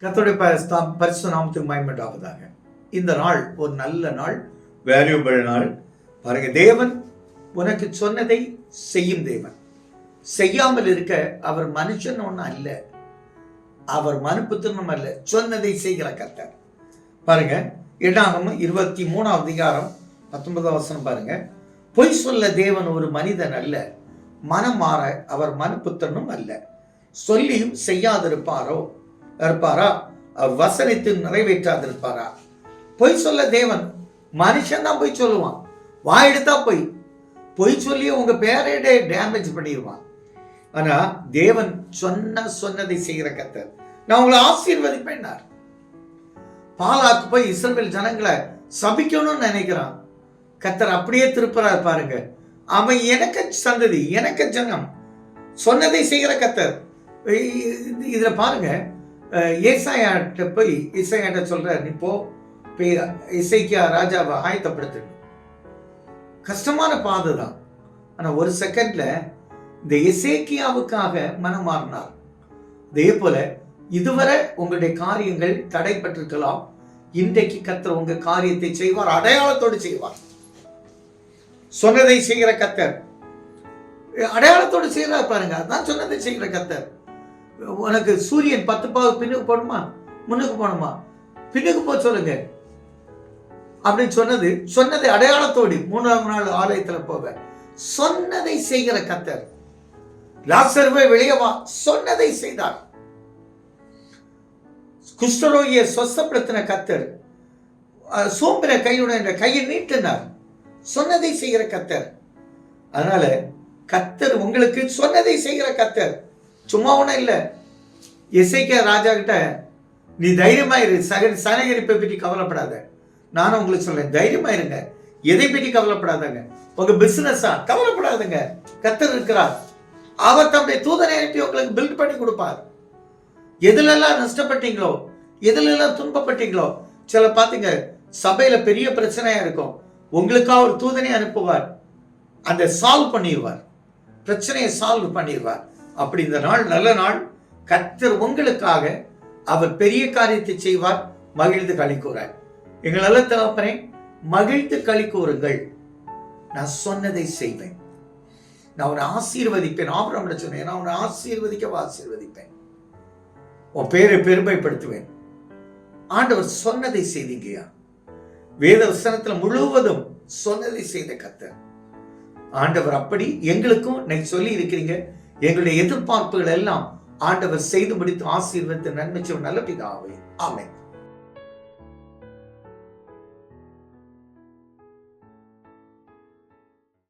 கர்த்தருடைய பரிசுத்த நாமத்துக்கு மகிமையுண்டாவதாக. இந்த நாள் ஒரு நல்ல நாள், வேல்யூபிள் நாள். பாருங்க, தேவன் உனக்கு சொன்னதை செய்யும் தேவன். செய்யாமல் இருக்க அவர் மனுஷன் ஒன்றும் அல்ல, அவர் மனுப்புத்திறனும் அல்ல, சொன்னதை செய்கிற கர்த்தர். பாருங்க, என்னாகமம் 23 அதிகாரம் 19 வசனம் பாருங்க. பொய் சொல்ல தேவன் ஒரு மனிதன் அல்ல, மனம் மாற அவர் மனுப்புத்திறனும் அல்ல. சொல்லியும் செய்யாதிருப்பாரா? அவர் வசனித்து நிறைவேற்றாதிருப்பாரா? பொய் சொல்ல தேவன், மனுஷன் தான் பொய் சொல்லுவான், வாயெடுத்தா பொய் சொல்லி உங்க பேரே டேமேஜ் பண்ணிடுவான். ஆனா தேவன் சொன்னதை செய்கிற கர்த்தர். நான் உங்களை ஆசீர்வதிப்பேன். பாலாக்கு போய் இஸ்ரவேல் ஜனங்களை சபிக்கணும்னு நினைக்கிறான். கர்த்தர் அப்படியே திருப்புறார். பாருங்க, அவன் எனக்கு சந்ததி, எனக்கு ஜனம், சொன்னதை செய்கிற கர்த்தர். இதுல பாருங்க, ஏசாயாட்ட போய் இசையாட்ட சொல்ற, நீ போ இசைக்கியா ராஜாவை ஆயத்தப்படுத்து. கஷ்டமான பாதை தான். ஆனா ஒரு செகண்ட்ல இந்த எசேக்கியாவுக்காக மனம் மாறினார். அதே போல இதுவரை உங்களுடைய காரியங்கள் தடைப்பட்டிருக்கலாம், இன்றைக்கு கர்த்தர் உங்க காரியத்தை செய்வார், அடையாளத்தோடு செய்வார். சொன்னதை செய்கிற கர்த்தர் அடையாளத்தோடு செய்கிறார். பாருங்க, அதான் சொன்னதை செய்கிற கர்த்தர். உனக்கு சூரியன் 10 பாகு பின்னுக்கு போகணுமா, முன்னுக்கு போகணுமா? பின்னுக்கு போக சொல்லுங்க அப்படின்னு சொன்னதை அடையாளத்தோடு 3ஆம் நாள் ஆலயத்துல போக சொன்னதை செய்கிற கர்த்தர். லாசருவே வெளியே வா, சொன்னதை செய்தார். குஷ்டரோகியை சொஸ்தப்படுத்தின கர்த்தர். சோம்பின கையுடன் என்ற கையை நீட்டினார், சொன்னதை செய்கிற கர்த்தர். அதனால கர்த்தர் உங்களுக்கு சொன்னதை செய்கிற கர்த்தர். சும்மா ஒன்றும் இல்லை. எசேக்கியா ராஜா கிட்ட, நீ தைரியமாயிரு, சனகரிப்பை பற்றி கவலைப்படாத. நானும் உங்களுக்கு சொல்றேன், தைரியமாயிருங்க, எதை பற்றி கவலைப்படாதங்க. உங்க பிசினஸா கவலைப்படாதுங்க, கர்த்தர் இருக்கிறார். அவர் தம்முடைய தூதனை அனுப்பி உங்களுக்கு பில்ட் பண்ணி கொடுப்பார். எதுலெல்லாம் நஷ்டப்பட்டீங்களோ, எதுலெல்லாம் துன்பப்பட்டீங்களோ, சில பாத்தீங்க சபையில பெரிய பிரச்சனையா இருக்கும், உங்களுக்காக ஒரு தூதனை அனுப்புவார், அந்த சால்வ் பண்ணிடுவார், பிரச்சனையை சால்வ் பண்ணிடுவார். அப்படி இந்த நாள் நல்ல நாள். கர்த்தர் உங்களுக்காக அவர் பெரிய காரியத்தை செய்வார். மகிழ்ந்து களி கூறார். எங்கள் நல்ல தகப்பனே, மகிழ்ந்து களி கூறுங்கள், நான் சொன்னதை செய்வேன், நான் உன்னை ஆசீர்வதிப்பேன். ஆபிரகாம் சொன்னேன், நான் உன்னை ஆசீர்வதிப்பேன், உன் பேரை பெருமைப்படுத்துவேன். ஆண்டவர் சொன்னதை செய்தீங்கயா. வேத வசனத்துல முழுவதும் சொன்னதை செய்த கர்த்தர். ஆண்டவர் அப்படி எங்களுக்கும் நீங்க சொல்லி இருக்கிறீங்க. எங்களுடைய எதிர்பார்ப்புகள் எல்லாம் ஆண்டவர் செய்து முடித்து ஆசீர்வதித்து நன்மை செய்யும் நல்ல பிதாவே. ஆமென்.